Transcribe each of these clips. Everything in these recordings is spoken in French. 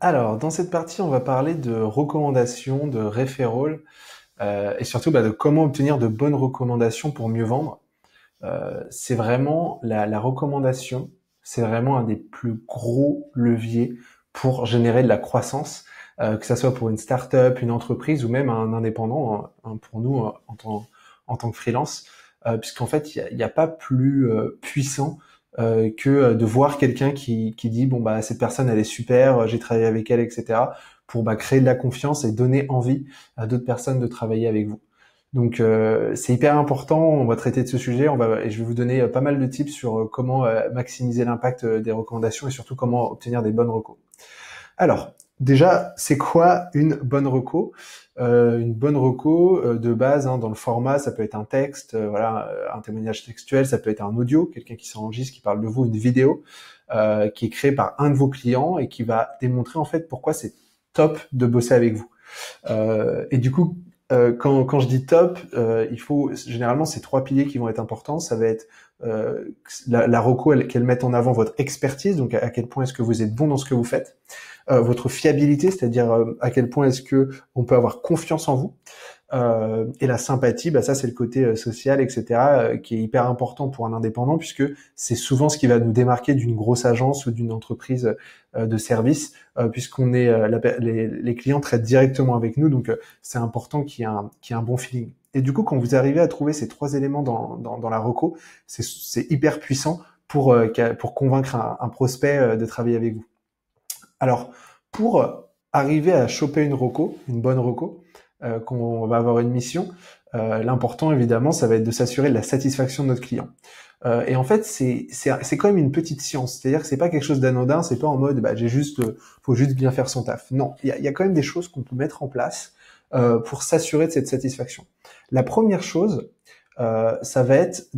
Alors, dans cette partie, on va parler de recommandations, de referrals, et surtout de comment obtenir de bonnes recommandations pour mieux vendre. C'est vraiment la recommandation, c'est vraiment un des plus gros leviers pour générer de la croissance, que ça soit pour une start-up, une entreprise ou même un indépendant, hein, pour nous en tant que freelance, puisqu'en fait, il y a pas plus puissant que de voir quelqu'un qui dit bon bah cette personne elle est super, j'ai travaillé avec elle, etc. pour créer de la confiance et donner envie à d'autres personnes de travailler avec vous. Donc c'est hyper important, on va traiter de ce sujet, et je vais vous donner pas mal de tips sur comment maximiser l'impact des recommandations et surtout comment obtenir des bonnes recos. Alors, déjà, c'est quoi une bonne reco? Une bonne reco de base, hein, dans le format, ça peut être un texte, un témoignage textuel, ça peut être un audio, quelqu'un qui s'enregistre, qui parle de vous, une vidéo qui est créée par un de vos clients et qui va démontrer en fait pourquoi c'est top de bosser avec vous. Et du coup, quand je dis top, il faut généralement ces trois piliers qui vont être importants. Ça va être la reco qu'elle mette en avant votre expertise, donc à quel point est-ce que vous êtes bon dans ce que vous faites, votre fiabilité, c'est-à-dire à quel point est-ce que on peut avoir confiance en vous, et la sympathie, ça c'est le côté social, etc., qui est hyper important pour un indépendant puisque c'est souvent ce qui va nous démarquer d'une grosse agence ou d'une entreprise de service, puisqu'on est les clients traitent directement avec nous, donc c'est important qu'il y ait un bon feeling. Et du coup, quand vous arrivez à trouver ces trois éléments dans la reco, c'est hyper puissant pour convaincre un prospect de travailler avec vous. Alors, pour arriver à choper une reco, une bonne reco, qu'on va avoir une mission, l'important évidemment, ça va être de s'assurer de la satisfaction de notre client. Et en fait, c'est quand même une petite science, c'est-à-dire que c'est pas quelque chose d'anodin, c'est pas en mode faut juste bien faire son taf. Non, il y a quand même des choses qu'on peut mettre en place pour s'assurer de cette satisfaction. La première chose, ça va être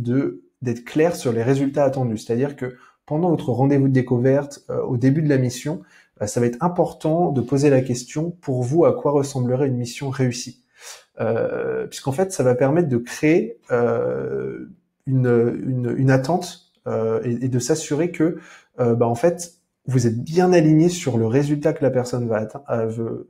d'être clair sur les résultats attendus, c'est-à-dire que pendant votre rendez-vous de découverte, au début de la mission, ça va être important de poser la question pour vous à quoi ressemblerait une mission réussie, puisqu'en fait ça va permettre de créer une attente et de s'assurer que en fait vous êtes bien aligné sur le résultat que la personne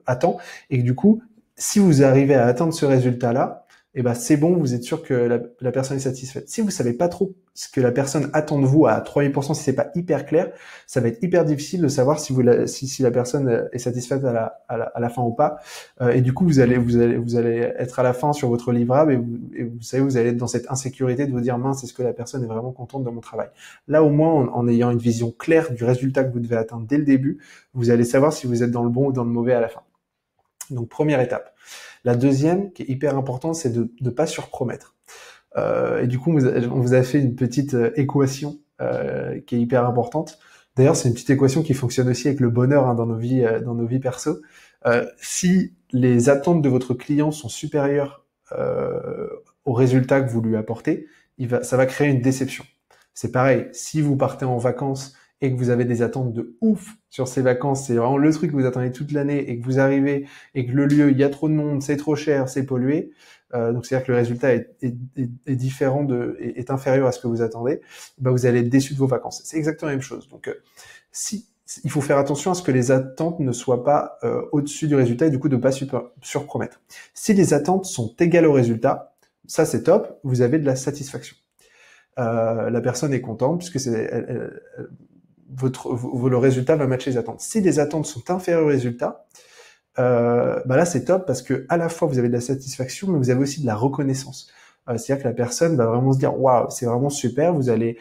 attend, et que du coup si vous arrivez à atteindre ce résultat-là, c'est bon, vous êtes sûr que la personne est satisfaite. Si vous savez pas trop ce que la personne attend de vous à 3000%, si c'est pas hyper clair, ça va être hyper difficile de savoir si la personne est satisfaite à la fin ou pas. Et du coup, vous allez être à la fin sur votre livrable et vous savez, vous allez être dans cette insécurité de vous dire mince, est-ce que la personne est vraiment contente de mon travail? Là, au moins, en ayant une vision claire du résultat que vous devez atteindre dès le début, vous allez savoir si vous êtes dans le bon ou dans le mauvais à la fin. Donc, première étape. La deuxième, qui est hyper importante, c'est de ne pas surpromettre. Et du coup, on vous a fait une petite équation qui est hyper importante. D'ailleurs, c'est une petite équation qui fonctionne aussi avec le bonheur, hein, dans nos vies perso. Si les attentes de votre client sont supérieures aux résultats que vous lui apportez, ça va créer une déception. C'est pareil, si vous partez en vacances et que vous avez des attentes de ouf sur ces vacances, c'est vraiment le truc que vous attendez toute l'année et que vous arrivez et que le lieu, il y a trop de monde, c'est trop cher, c'est pollué, donc c'est-à-dire que le résultat est différent est inférieur à ce que vous attendez, vous allez être déçu de vos vacances. C'est exactement la même chose. Donc il faut faire attention à ce que les attentes ne soient pas au-dessus du résultat et du coup de ne pas surpromettre. Si les attentes sont égales au résultat, ça c'est top, vous avez de la satisfaction. La personne est contente puisque le résultat va matcher les attentes. Si les attentes sont inférieures au résultat, là c'est top parce que à la fois vous avez de la satisfaction, mais vous avez aussi de la reconnaissance. C'est-à-dire que la personne va vraiment se dire waouh, c'est vraiment super. Vous allez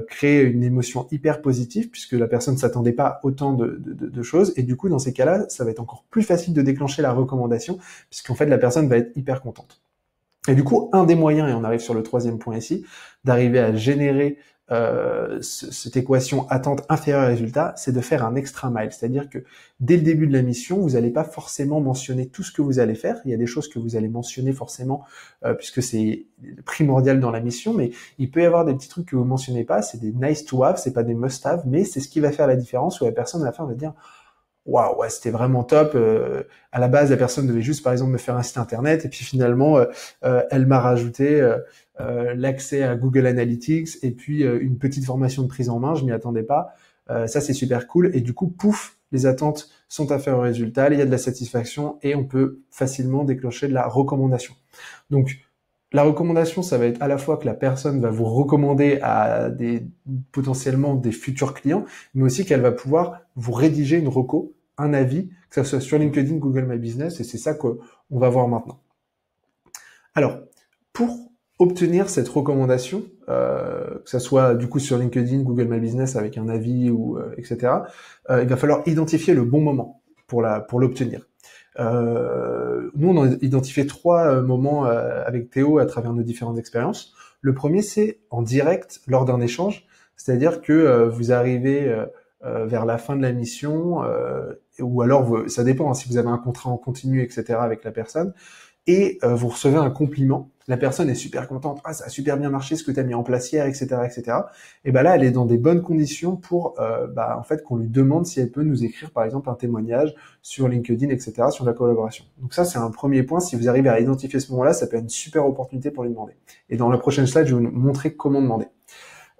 créer une émotion hyper positive puisque la personne ne s'attendait pas à autant de choses. Et du coup, dans ces cas-là, ça va être encore plus facile de déclencher la recommandation puisqu'en fait la personne va être hyper contente. Et du coup, un des moyens, et on arrive sur le troisième point ici, d'arriver à générer cette équation attente inférieure à résultat, c'est de faire un extra mile. C'est-à-dire que dès le début de la mission, vous n'allez pas forcément mentionner tout ce que vous allez faire. Il y a des choses que vous allez mentionner forcément puisque c'est primordial dans la mission, mais il peut y avoir des petits trucs que vous mentionnez pas. C'est des nice to have, c'est pas des must have, mais c'est ce qui va faire la différence où la personne à la fin va dire waouh, ouais, c'était vraiment top. À la base, la personne devait juste, par exemple, me faire un site internet, et puis finalement, elle m'a rajouté l'accès à Google Analytics, et puis une petite formation de prise en main. Je m'y attendais pas. Ça, c'est super cool. Et du coup, pouf, les attentes sont inférieures au résultat, il y a de la satisfaction et on peut facilement déclencher de la recommandation. Donc, la recommandation, ça va être à la fois que la personne va vous recommander à potentiellement des futurs clients, mais aussi qu'elle va pouvoir vous rédiger une reco, un avis, que ce soit sur LinkedIn, Google My Business, et c'est ça qu'on va voir maintenant. Alors, pour obtenir cette recommandation, que ça soit du coup sur LinkedIn, Google My Business avec un avis ou etc., il va falloir identifier le bon moment pour l'obtenir. Nous, on a identifié 3 moments avec Théo à travers nos différentes expériences. Le premier, c'est en direct lors d'un échange, c'est-à-dire que vous arrivez vers la fin de la mission, ou alors ça dépend, hein, si vous avez un contrat en continu, etc. avec la personne, et vous recevez un compliment. La personne est super contente. Ah, ça a super bien marché ce que tu as mis en place hier, etc., etc. Et ben là, elle est dans des bonnes conditions pour, en fait, qu'on lui demande si elle peut nous écrire, par exemple, un témoignage sur LinkedIn, etc., sur la collaboration. Donc ça, c'est un premier point. Si vous arrivez à identifier ce moment-là, ça peut être une super opportunité pour lui demander. Et dans la prochaine slide, je vais vous montrer comment demander.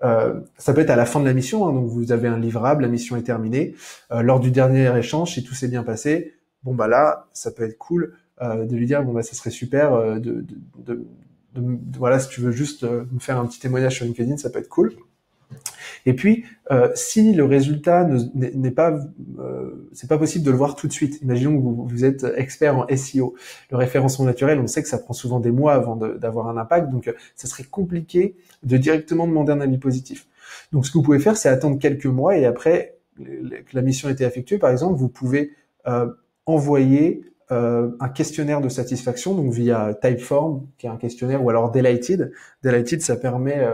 Ça peut être à la fin de la mission, hein, donc vous avez un livrable, la mission est terminée. Lors du dernier échange, si tout s'est bien passé, bon bah là, ça peut être cool de lui dire bon bah ça serait super voilà, si tu veux juste me faire un petit témoignage sur LinkedIn, ça peut être cool. Et puis, si le résultat n'est pas, c'est pas possible de le voir tout de suite. Imaginons que vous êtes expert en SEO, le référencement naturel, on sait que ça prend souvent des mois avant d'avoir un impact, donc ça serait compliqué de directement demander un avis positif. Donc, ce que vous pouvez faire, c'est attendre quelques mois et après que la mission ait été effectuée, par exemple, vous pouvez envoyer un questionnaire de satisfaction, donc via Typeform, qui est un questionnaire, ou alors Delighted. Delighted, ça permet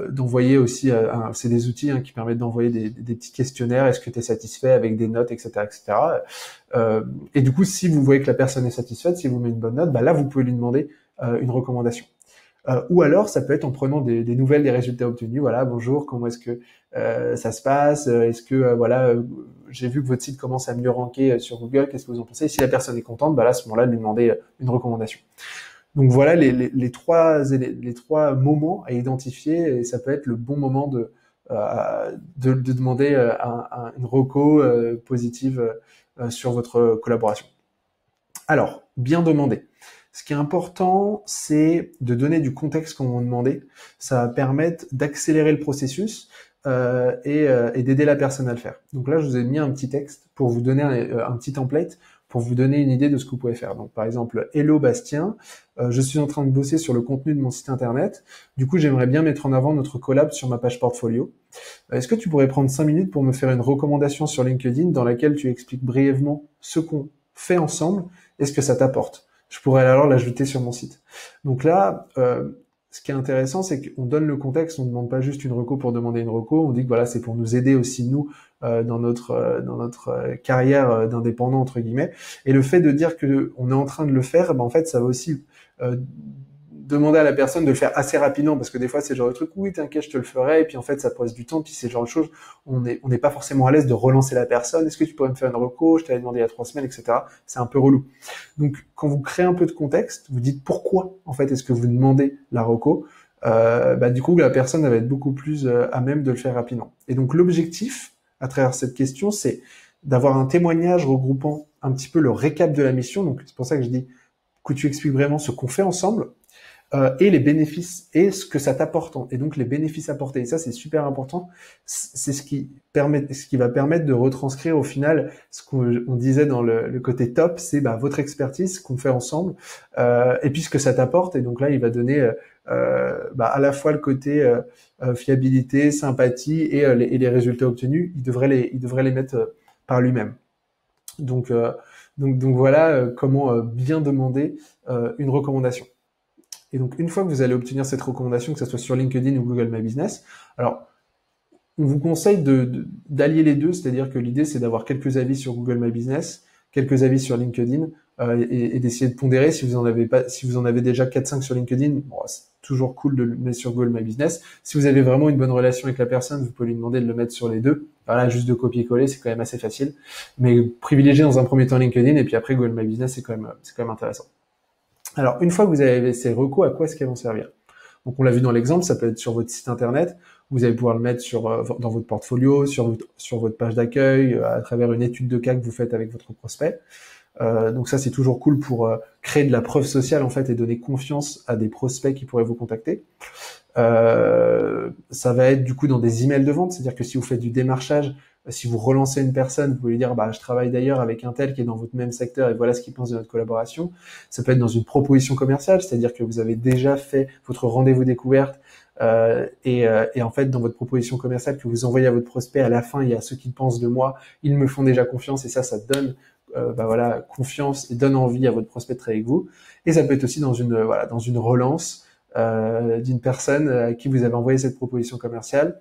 d'envoyer aussi, c'est des outils qui permettent d'envoyer des petits questionnaires. Est-ce que tu es satisfait avec des notes, etc., etc. Et du coup, si vous voyez que la personne est satisfaite, si vous met une bonne note, bah là, vous pouvez lui demander une recommandation. Ou alors, ça peut être en prenant des nouvelles des résultats obtenus. Voilà, bonjour, comment est-ce que ça se passe? Est-ce que j'ai vu que votre site commence à mieux ranker sur Google. Qu'est-ce que vous en pensez? Si la personne est contente, bah là, à ce moment-là, de lui demander une recommandation. Donc voilà les trois moments à identifier, et ça peut être le bon moment de demander une reco positive sur votre collaboration. Alors, bien demander. Ce qui est important, c'est de donner du contexte quand on vous demande. Ça va permettre d'accélérer le processus et d'aider la personne à le faire. Donc là, je vous ai mis un petit texte pour vous donner un petit template pour vous donner une idée de ce que vous pouvez faire. Donc par exemple, hello Bastien, je suis en train de bosser sur le contenu de mon site internet. Du coup, j'aimerais bien mettre en avant notre collab sur ma page portfolio. Est-ce que tu pourrais prendre 5 minutes pour me faire une recommandation sur LinkedIn dans laquelle tu expliques brièvement ce qu'on fait ensemble et ce que ça t'apporte? Je pourrais alors l'ajouter sur mon site. Donc là, ce qui est intéressant, c'est qu'on donne le contexte, on ne demande pas juste une reco pour demander une reco, on dit que voilà, c'est pour nous aider aussi, nous, dans notre carrière d'indépendant, entre guillemets. Et le fait de dire qu'on est en train de le faire, en fait, ça va aussi demander à la personne de le faire assez rapidement, parce que des fois, c'est le genre de truc, oui, t'inquiète, je te le ferai, et puis en fait, ça passe du temps, puis c'est le genre de choses, on n'est pas forcément à l'aise de relancer la personne. Est-ce que tu pourrais me faire une reco? Je t'avais demandé il y a 3 semaines, etc. C'est un peu relou. Donc, quand vous créez un peu de contexte, vous dites pourquoi, en fait, est-ce que vous demandez la reco, du coup, la personne va être beaucoup plus à même de le faire rapidement. Et donc, l'objectif, à travers cette question, c'est d'avoir un témoignage regroupant un petit peu le récap de la mission. Donc, c'est pour ça que je dis que tu expliques vraiment ce qu'on fait ensemble, et les bénéfices et ce que ça t'apporte, et donc les bénéfices apportés. Et ça, c'est super important. C'est ce qui va permettre de retranscrire au final ce qu'on disait dans le côté top, c'est votre expertise, ce qu'on fait ensemble, et puis ce que ça t'apporte. Et donc là, il va donner à la fois le côté fiabilité, sympathie et les résultats obtenus. Il devrait les mettre par lui-même. Donc voilà comment bien demander une recommandation. Et donc, une fois que vous allez obtenir cette recommandation, que ce soit sur LinkedIn ou Google My Business, alors, on vous conseille d'allier les deux, c'est-à-dire que l'idée, c'est d'avoir quelques avis sur Google My Business, quelques avis sur LinkedIn, et d'essayer de pondérer. Si vous en avez déjà 4-5 sur LinkedIn, bon, c'est toujours cool de le mettre sur Google My Business. Si vous avez vraiment une bonne relation avec la personne, vous pouvez lui demander de le mettre sur les deux. Voilà, juste de copier-coller, c'est quand même assez facile. Mais privilégiez dans un premier temps LinkedIn, et puis après Google My Business, c'est quand même intéressant. Alors, une fois que vous avez ces recos, à quoi est-ce qu'elles vont servir? Donc on l'a vu dans l'exemple, ça peut être sur votre site internet, vous allez pouvoir le mettre dans votre portfolio, sur votre page d'accueil, à travers une étude de cas que vous faites avec votre prospect. Donc ça c'est toujours cool pour créer de la preuve sociale en fait et donner confiance à des prospects qui pourraient vous contacter. Ça va être du coup dans des emails de vente, c'est-à-dire que si vous faites du démarchage, si vous relancez une personne, vous pouvez lui dire je travaille d'ailleurs avec un tel qui est dans votre même secteur et voilà ce qu'il pense de notre collaboration. Ça peut être dans une proposition commerciale, c'est-à-dire que vous avez déjà fait votre rendez-vous découverte et en fait dans votre proposition commerciale que vous envoyez à votre prospect, à la fin il y a ce qu'ils pensent de moi, ils me font déjà confiance et ça donne confiance et donne envie à votre prospect de travailler avec vous. Et ça peut être aussi dans une relance d'une personne à qui vous avez envoyé cette proposition commerciale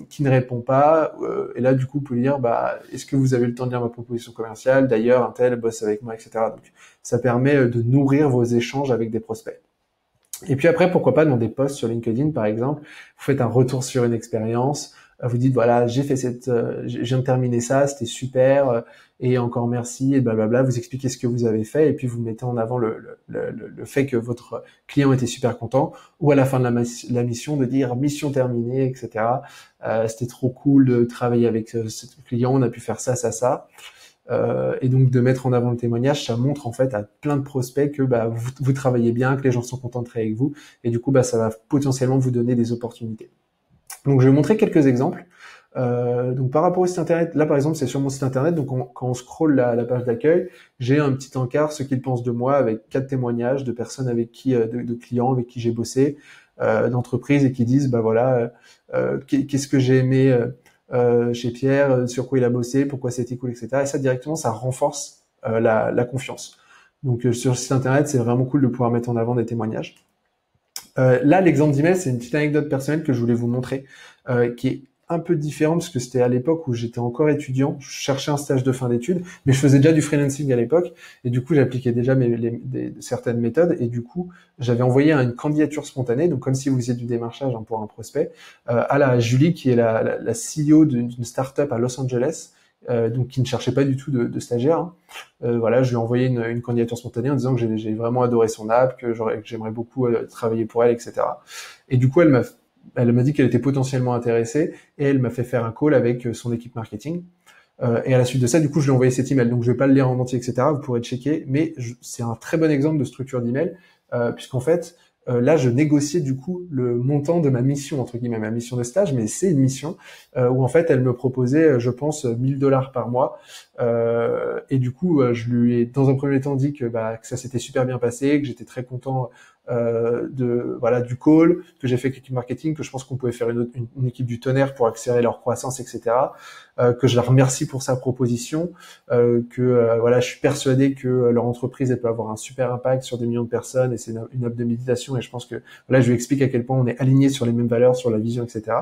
qui ne répond pas, et là du coup vous pouvez dire est-ce que vous avez le temps de lire ma proposition commerciale, d'ailleurs un tel bosse avec moi, etc. Donc ça permet de nourrir vos échanges avec des prospects. Et puis après, pourquoi pas dans des posts sur LinkedIn par exemple, vous faites un retour sur une expérience, vous dites voilà j'ai fait je viens de terminer ça, c'était super, et encore merci, et blablabla, vous expliquez ce que vous avez fait, et puis vous mettez en avant le fait que votre client était super content, ou à la fin de la mission de dire mission terminée, etc. C'était trop cool de travailler avec ce client, on a pu faire ça, ça, ça. Et donc de mettre en avant le témoignage, ça montre en fait à plein de prospects que vous travaillez bien, que les gens sont contents de travailler avec vous, et du coup ça va potentiellement vous donner des opportunités. Donc je vais vous montrer quelques exemples. Donc par rapport au site internet, là par exemple c'est sur mon site internet, donc quand on scrolle la page d'accueil, j'ai un petit encart ce qu'ils pensent de moi avec 4 témoignages de personnes avec qui, de clients avec qui j'ai bossé, d'entreprises et qui disent qu'est-ce que j'ai aimé chez Pierre, sur quoi il a bossé, pourquoi c'était cool, etc. Et ça directement ça renforce la confiance. Donc sur le site internet c'est vraiment cool de pouvoir mettre en avant des témoignages. Là, l'exemple d'email, c'est une petite anecdote personnelle que je voulais vous montrer, qui est un peu différent parce que c'était à l'époque où j'étais encore étudiant, je cherchais un stage de fin d'études, mais je faisais déjà du freelancing à l'époque, et du coup j'appliquais déjà certaines méthodes, et du coup j'avais envoyé une candidature spontanée, donc comme si vous faisiez du démarchage pour un prospect, à la Julie qui est la CEO d'une start-up à Los Angeles, donc qui ne cherchait pas du tout de stagiaire. Hein. Voilà, je lui ai envoyé une candidature spontanée en disant que j'ai vraiment adoré son app, que j'aimerais beaucoup travailler pour elle, etc. Et du coup elle m'a dit qu'elle était potentiellement intéressée et elle m'a fait faire un call avec son équipe marketing. Et à la suite de ça, du coup, je lui ai envoyé cet email. Donc, je vais pas le lire en entier, etc. Vous pourrez checker, mais c'est un très bon exemple de structure d'email, puisqu'en fait, là, je négociais du coup le montant de ma mission, entre guillemets, ma mission de stage, mais c'est une mission où en fait, elle me proposait, je pense, $1000 par mois. Et du coup, je lui ai dans un premier temps dit que ça s'était super bien passé, que j'étais très content du call, que j'ai fait avec l'équipe marketing, que je pense qu'on pouvait faire une équipe du tonnerre pour accélérer leur croissance, etc. Que je la remercie pour sa proposition, je suis persuadé que leur entreprise elle peut avoir un super impact sur des millions de personnes et c'est une app de méditation et je pense que je lui explique à quel point on est aligné sur les mêmes valeurs, sur la vision, etc.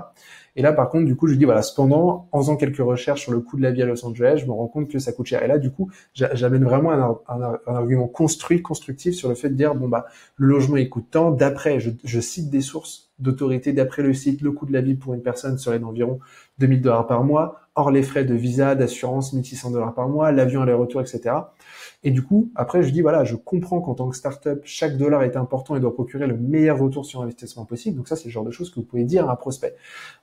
Et là par contre du coup je lui dis cependant en faisant quelques recherches sur le coût de la vie à Los Angeles, je me rends compte que ça coûte cher. Et là du coup j'amène vraiment un argument constructif sur le fait de dire le logement il coûte tant, d'après je cite des sources d'autorité, d'après le site le coût de la vie pour une personne serait d'environ $2000 par mois, hors les frais de visa, d'assurance, $1600 par mois, l'avion aller-retour, etc. Et du coup, après, je dis, je comprends qu'en tant que startup, chaque dollar est important et doit procurer le meilleur retour sur investissement possible. Donc ça, c'est le genre de choses que vous pouvez dire à un prospect.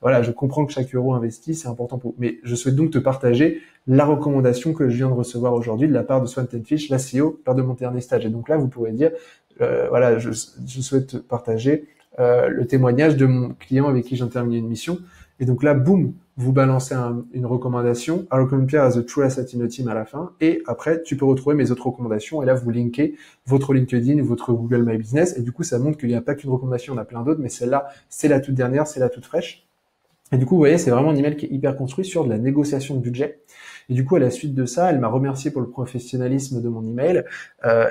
Voilà, je comprends que chaque euro investi, c'est important pour vous. Mais je souhaite donc te partager la recommandation que je viens de recevoir aujourd'hui de la part de Swanton Fish, la CEO, lors de mon dernier stage. Et donc là, vous pourrez dire, je souhaite te partager le témoignage de mon client avec qui j'ai terminé une mission. Et donc là, boum, vous balancez une recommandation. I recommend Pierre as a true asset in the team à la fin. Et après, tu peux retrouver mes autres recommandations. Et là, vous linkez votre LinkedIn ou votre Google My Business. Et du coup, ça montre qu'il n'y a pas qu'une recommandation, on a plein d'autres. Mais celle-là, c'est la toute dernière, c'est la toute fraîche. Et du coup, vous voyez, c'est vraiment un email qui est hyper construit sur de la négociation de budget. Et du coup, à la suite de ça, elle m'a remercié pour le professionnalisme de mon email.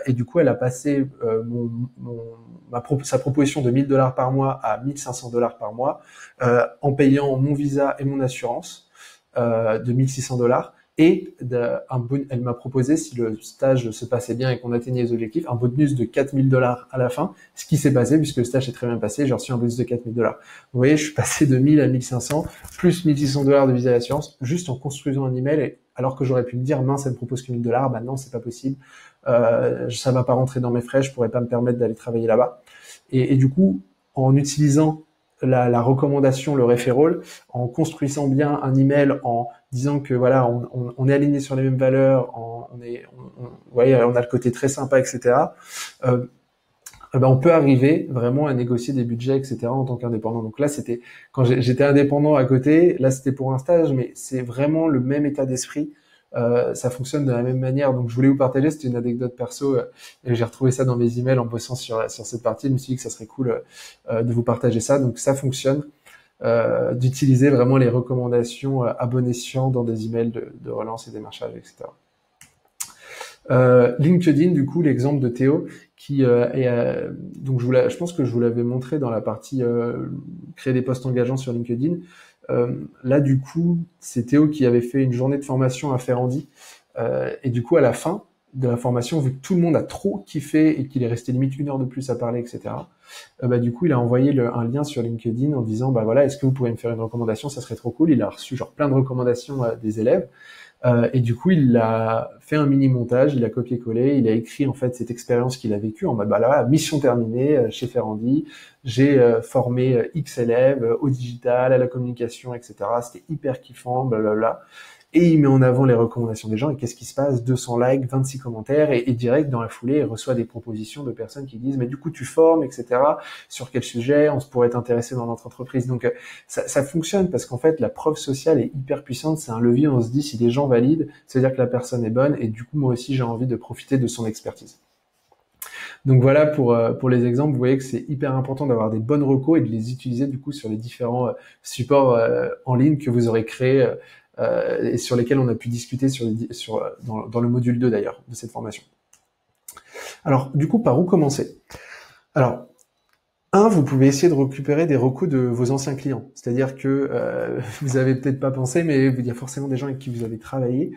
Et du coup, elle a passé sa proposition de $1000 par mois à $1500 par mois en payant mon visa et mon assurance de $1600. Et elle m'a proposé, si le stage se passait bien et qu'on atteignait les objectifs, un bonus de $4000 à la fin, ce qui s'est passé puisque le stage s'est très bien passé, j'ai reçu un bonus de $4000. Vous voyez, je suis passé de 1000 à 1500, plus $1600 de visa d'assurance, juste en construisant un email, alors que j'aurais pu me dire, mince, elle me propose que $1000, non, c'est pas possible, ça va pas rentrer dans mes frais, je pourrais pas me permettre d'aller travailler là-bas. Et du coup, en utilisant la recommandation, le referral, en construisant bien un email, en disant que voilà, on est aligné sur les mêmes valeurs, on a le côté très sympa, etc. Ben, on peut arriver vraiment à négocier des budgets, etc. en tant qu'indépendant. Donc là, c'était quand j'étais indépendant à côté. Là, c'était pour un stage, mais c'est vraiment le même état d'esprit. Ça fonctionne de la même manière. Donc, je voulais vous partager. C'était une anecdote perso. Et j'ai retrouvé ça dans mes emails en bossant sur cette partie. Je me suis dit que ça serait cool de vous partager ça. Donc, ça fonctionne d'utiliser vraiment les recommandations à bon escient dans des emails de relance et démarchage, etc. LinkedIn, du coup, l'exemple de Théo, qui donc je pense que je vous l'avais montré dans la partie créer des posts engageants sur LinkedIn. Là, du coup, c'est Théo qui avait fait une journée de formation à Ferrandi, et du coup, à la fin de la formation, vu que tout le monde a trop kiffé et qu'il est resté limite 1 heure de plus à parler, etc. Bah, du coup, il a envoyé un lien sur LinkedIn en disant, bah voilà, est-ce que vous pouvez me faire une recommandation? Ça serait trop cool. Il a reçu genre plein de recommandations des élèves. Et du coup, il a fait un mini montage, il a copié-collé, il a écrit en fait cette expérience qu'il a vécue en mode bah là, mission terminée chez Ferrandi, j'ai formé X élèves au digital, à la communication, etc. C'était hyper kiffant, blablabla. Et il met en avant les recommandations des gens. Et qu'est-ce qui se passe? 200 likes, 26 commentaires, et direct dans la foulée, il reçoit des propositions de personnes qui disent mais du coup tu formes, etc. Sur quel sujet on se pourrait t'intéresser dans notre entreprise. Donc ça fonctionne parce qu'en fait la preuve sociale est hyper puissante. C'est un levier. On se dit si les gens valident, c'est-à-dire que la personne est bonne. Et du coup moi aussi j'ai envie de profiter de son expertise. Donc voilà pour les exemples. Vous voyez que c'est hyper important d'avoir des bonnes recos et de les utiliser du coup sur les différents supports en ligne que vous aurez créés et sur lesquels on a pu discuter dans le module 2 d'ailleurs de cette formation. Alors du coup, par où commencer? Alors, vous pouvez essayer de récupérer des recos de vos anciens clients. C'est-à-dire que vous avez peut-être pas pensé, mais il y a forcément des gens avec qui vous avez travaillé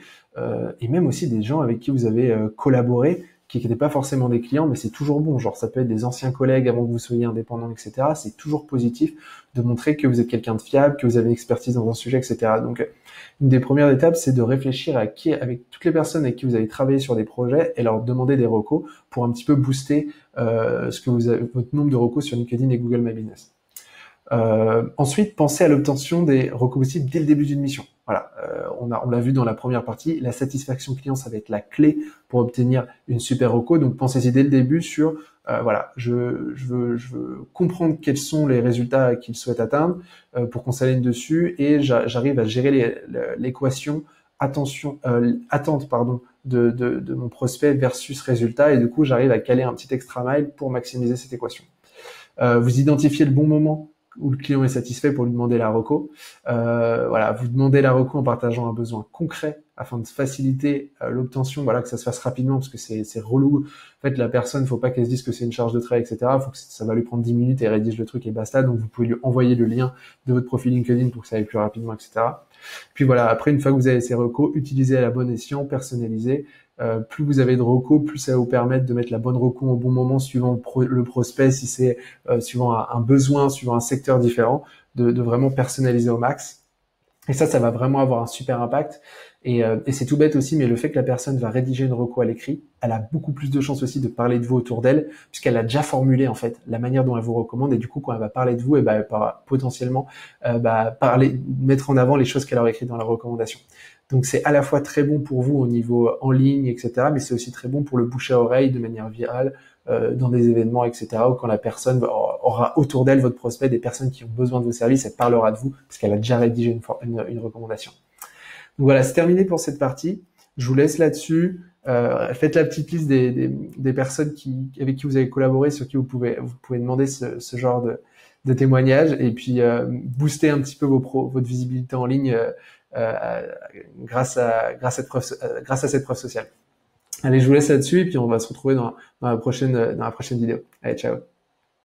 et même aussi des gens avec qui vous avez collaboré qui n'étaient pas forcément des clients, mais c'est toujours bon. Genre, ça peut être des anciens collègues avant que vous soyez indépendant, etc. C'est toujours positif de montrer que vous êtes quelqu'un de fiable, que vous avez une expertise dans un sujet, etc. Donc, une des premières étapes, c'est de réfléchir avec toutes les personnes avec qui vous avez travaillé sur des projets et leur demander des recos pour un petit peu booster votre nombre de recos sur LinkedIn et Google My Business. Ensuite, pensez à l'obtention des recos possibles dès le début d'une mission. Voilà, on l'a vu dans la première partie, la satisfaction client, ça va être la clé pour obtenir une super reco. Donc pensez-y dès le début sur voilà, je veux comprendre quels sont les résultats qu'il souhaite atteindre pour qu'on s'aligne dessus et j'arrive à gérer l'équation attente de mon prospect versus résultat et du coup j'arrive à caler un petit extra mile pour maximiser cette équation. Vous identifiez le bon moment où le client est satisfait pour lui demander la reco. Voilà, vous demandez la reco en partageant un besoin concret afin de faciliter l'obtention, voilà, que ça se fasse rapidement parce que c'est relou. En fait, la personne, faut pas qu'elle se dise que c'est une charge de travail, etc. Faut que ça va lui prendre 10 minutes et rédige le truc et basta. Donc, vous pouvez lui envoyer le lien de votre profil LinkedIn pour que ça aille plus rapidement, etc. Puis voilà, après, une fois que vous avez ces recos, utilisez à la bonne escient, personnalisez. Plus vous avez de recos, plus ça va vous permettre de mettre la bonne reco au bon moment suivant le prospect, si c'est suivant un besoin, suivant un secteur différent, de vraiment personnaliser au max. Et ça va vraiment avoir un super impact. Et c'est tout bête aussi, mais le fait que la personne va rédiger une reco à l'écrit, elle a beaucoup plus de chances aussi de parler de vous autour d'elle, puisqu'elle a déjà formulé en fait la manière dont elle vous recommande. Et du coup, quand elle va parler de vous, elle va potentiellement mettre en avant les choses qu'elle aurait écrites dans la recommandation. Donc c'est à la fois très bon pour vous au niveau en ligne, etc., mais c'est aussi très bon pour le bouche à oreille de manière virale dans des événements, etc., où quand la personne aura autour d'elle, votre prospect, des personnes qui ont besoin de vos services, elle parlera de vous parce qu'elle a déjà rédigé une recommandation. Donc voilà, c'est terminé pour cette partie. Je vous laisse là-dessus. Faites la petite liste des personnes avec qui vous avez collaboré, sur qui vous pouvez demander ce genre de témoignages et puis booster un petit peu votre visibilité en ligne grâce à cette preuve sociale. Allez, je vous laisse là-dessus et puis on va se retrouver dans la prochaine vidéo. Allez, ciao.